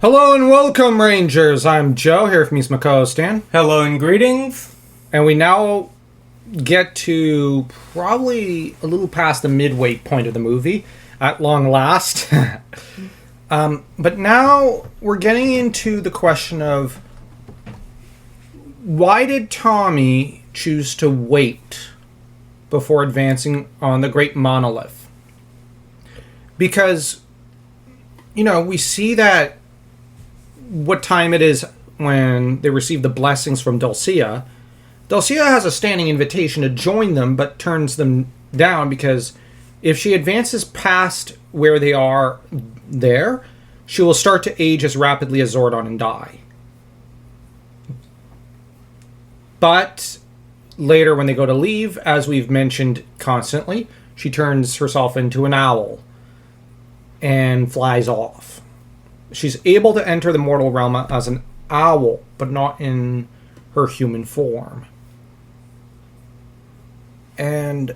Hello and welcome, Rangers. I'm Joe, here with me is my co-host Dan. Hello and greetings. And we now get to probably a little past the midway point of the movie, at long last. But now we're getting into the question of why did Tommy choose to wait before advancing on the Great Monolith? Because, we see that what time it is when they receive the blessings from Dulcea. Dulcea has a standing invitation to join them, but turns them down because if she advances past where they are there, she will start to age as rapidly as Zordon and die. But later when they go to leave, as we've mentioned constantly, she turns herself into an owl and flies off. She's able to enter the mortal realm as an owl, but not in her human form. And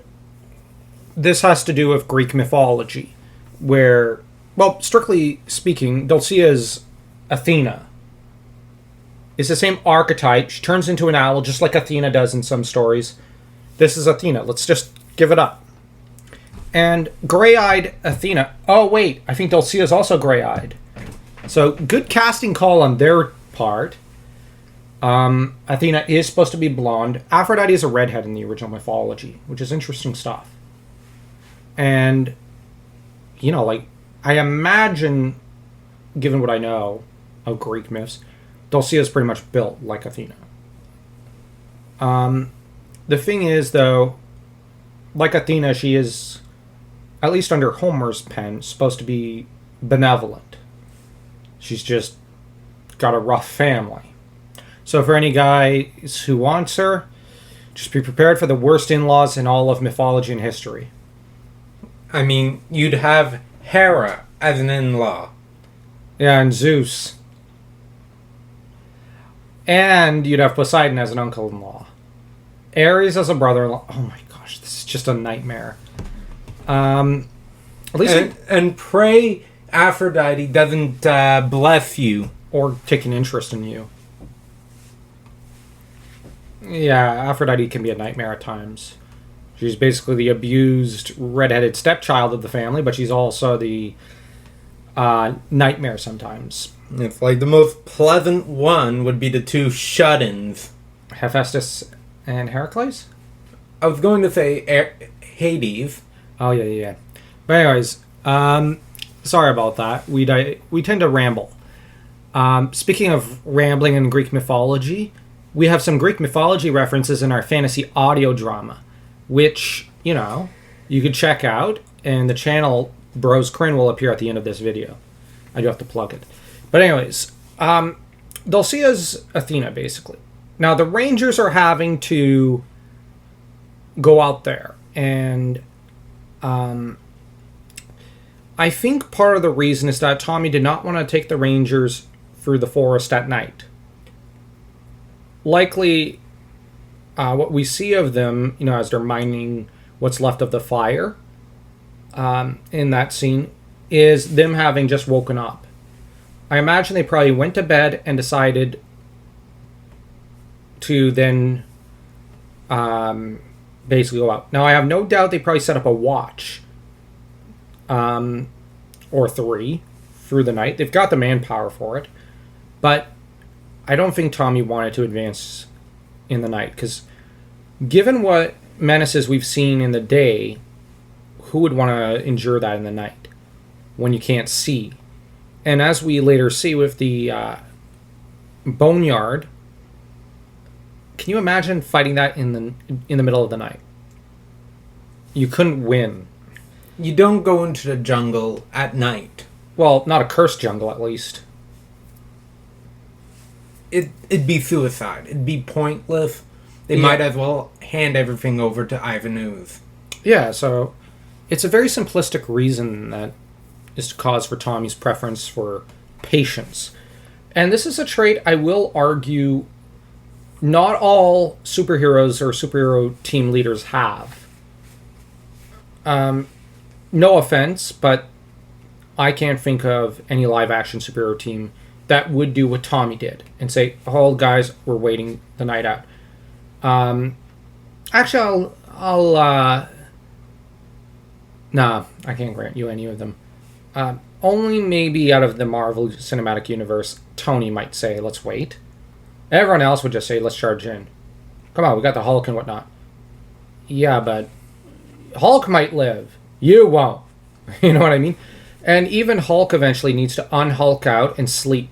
this has to do with Greek mythology, where, well, strictly speaking, Dulcea's Athena. It's the same archetype. She turns into an owl, just like Athena does in some stories. This is Athena. Let's just give it up. And gray-eyed Athena. Oh, wait. I think Dulcea is also gray-eyed. So, good casting call on their part. Athena is supposed to be blonde. Aphrodite is a redhead in the original mythology, which is interesting stuff. And, I imagine, given what I know of Greek myths, Dulcea is pretty much built like Athena. The thing is, though, like Athena, she is, at least under Homer's pen, supposed to be benevolent. She's just got a rough family. So for any guys who wants her, just be prepared for the worst in-laws in all of mythology and history. I mean, you'd have Hera as an in-law. Yeah, and Zeus. And you'd have Poseidon as an uncle-in-law. Ares as a brother-in-law. Oh my gosh, this is just a nightmare. At least and pray Aphrodite doesn't bless you. Or take an interest in you. Yeah, Aphrodite can be a nightmare at times. She's basically the abused, redheaded stepchild of the family, but she's also the nightmare sometimes. It's like the most pleasant one would be the two shut-ins. Hephaestus and Heracles? I was going to say Hades. Oh, yeah. But anyways, sorry about that. We tend to ramble. Speaking of rambling in Greek mythology, we have some Greek mythology references in our fantasy audio drama, which, you could check out, and the channel Bros Crin will appear at the end of this video. I do have to plug it. But anyways, Dulcea's Athena, basically. Now, the Rangers are having to go out there, and I think part of the reason is that Tommy did not want to take the Rangers through the forest at night. Likely, what we see of them, as they're mining what's left of the fire in that scene, is them having just woken up. I imagine they probably went to bed and decided to then basically go out. Now, I have no doubt they probably set up a watch or 3 through the night. They've got the manpower for it. But I don't think Tommy wanted to advance in the night, because given what menaces we've seen in the day, who would want to endure that in the night when you can't see? And as we later see with the boneyard, can you imagine fighting that in the middle of the night? You couldn't win. You don't go into the jungle at night. Well, not a cursed jungle, at least. It'd be suicide. It'd be pointless. They might as well hand everything over to Ivan Ooze. Yeah, so it's a very simplistic reason that is cause for Tommy's preference for patience. And this is a trait I will argue not all superheroes or superhero team leaders have. No offense, but I can't think of any live-action superhero team that would do what Tommy did and say, "Hold, guys, we're waiting the night out." Actually, nah, I can't grant you any of them. Only maybe out of the Marvel Cinematic Universe, Tony might say, "Let's wait." Everyone else would just say, "Let's charge in." Come on, we got the Hulk and whatnot. Yeah, but Hulk might live. You won't. You know what I mean? And even Hulk eventually needs to unhulk out and sleep.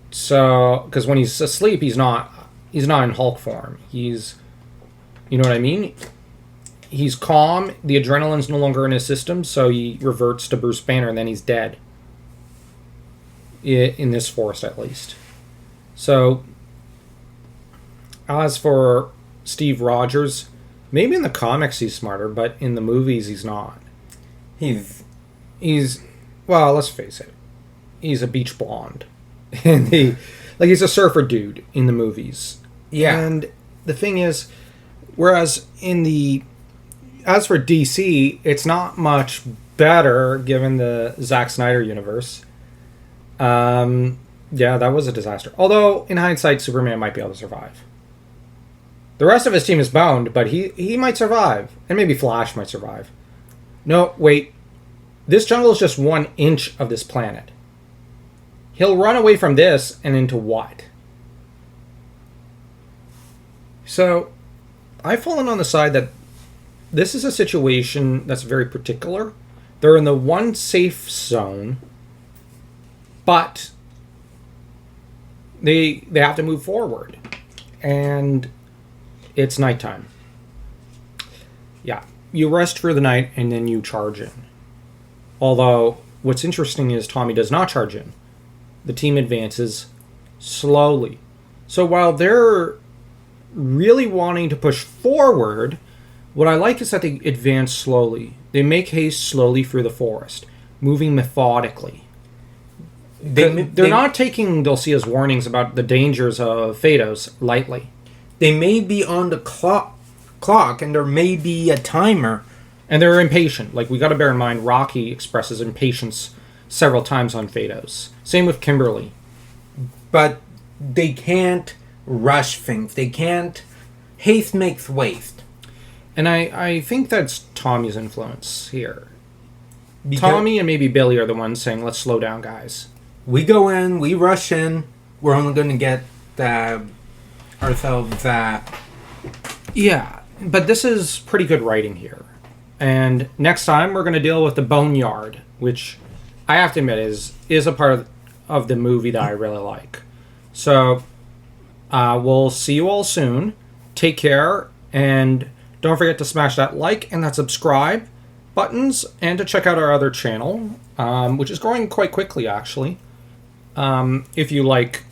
So, because when he's asleep, he's not in Hulk form. He's, you know what I mean? He's calm. The adrenaline's no longer in his system, so he reverts to Bruce Banner, and then he's dead. In this forest, at least. So, as for Steve Rogers, maybe in the comics he's smarter, but in the movies he's not. He's well, let's face it, he's a beach blonde. And he's a surfer dude in the movies. Yeah. And the thing is, whereas as for DC, it's not much better given the Zack Snyder universe. Yeah, that was a disaster. Although, in hindsight, Superman might be able to survive. The rest of his team is boned, but he might survive. And maybe Flash might survive. No, wait. This jungle is just 1 inch of this planet. He'll run away from this and into what? So, I've fallen on the side that this is a situation that's very particular. They're in the one safe zone, but they have to move forward. And it's nighttime. Yeah, you rest for the night and then you charge in. Although, what's interesting is Tommy does not charge in. The team advances slowly. So while they're really wanting to push forward, what I like is that they advance slowly. They make haste slowly through the forest, moving methodically. They're not taking Dulcia's warnings about the dangers of Phaedos lightly. They may be on the clock, and there may be a timer. And they're impatient. Like, we got to bear in mind, Rocky expresses impatience several times on Phaedos. Same with Kimberly. But they can't rush things. They can't... Haste makes waste. And I think that's Tommy's influence here. Tommy and maybe Billy are the ones saying, let's slow down, guys. We go in, we rush in, we're only going to get ourselves Yeah, but this is pretty good writing here. And next time we're going to deal with the Boneyard, which I have to admit is a part of the movie that I really like. So we'll see you all soon. Take care, and don't forget to smash that like and that subscribe buttons, and to check out our other channel, which is growing quite quickly, actually. If you like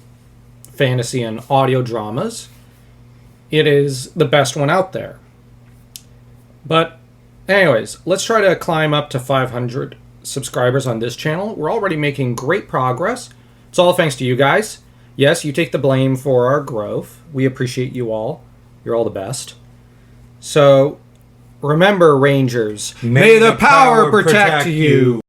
fantasy and audio dramas, it is the best one out there. But anyways, let's try to climb up to 500 subscribers on this channel. We're already making great progress. It's all thanks to you guys. Yes, you take the blame for our growth. We appreciate you all. You're all the best. So, remember, Rangers, may the power protect you.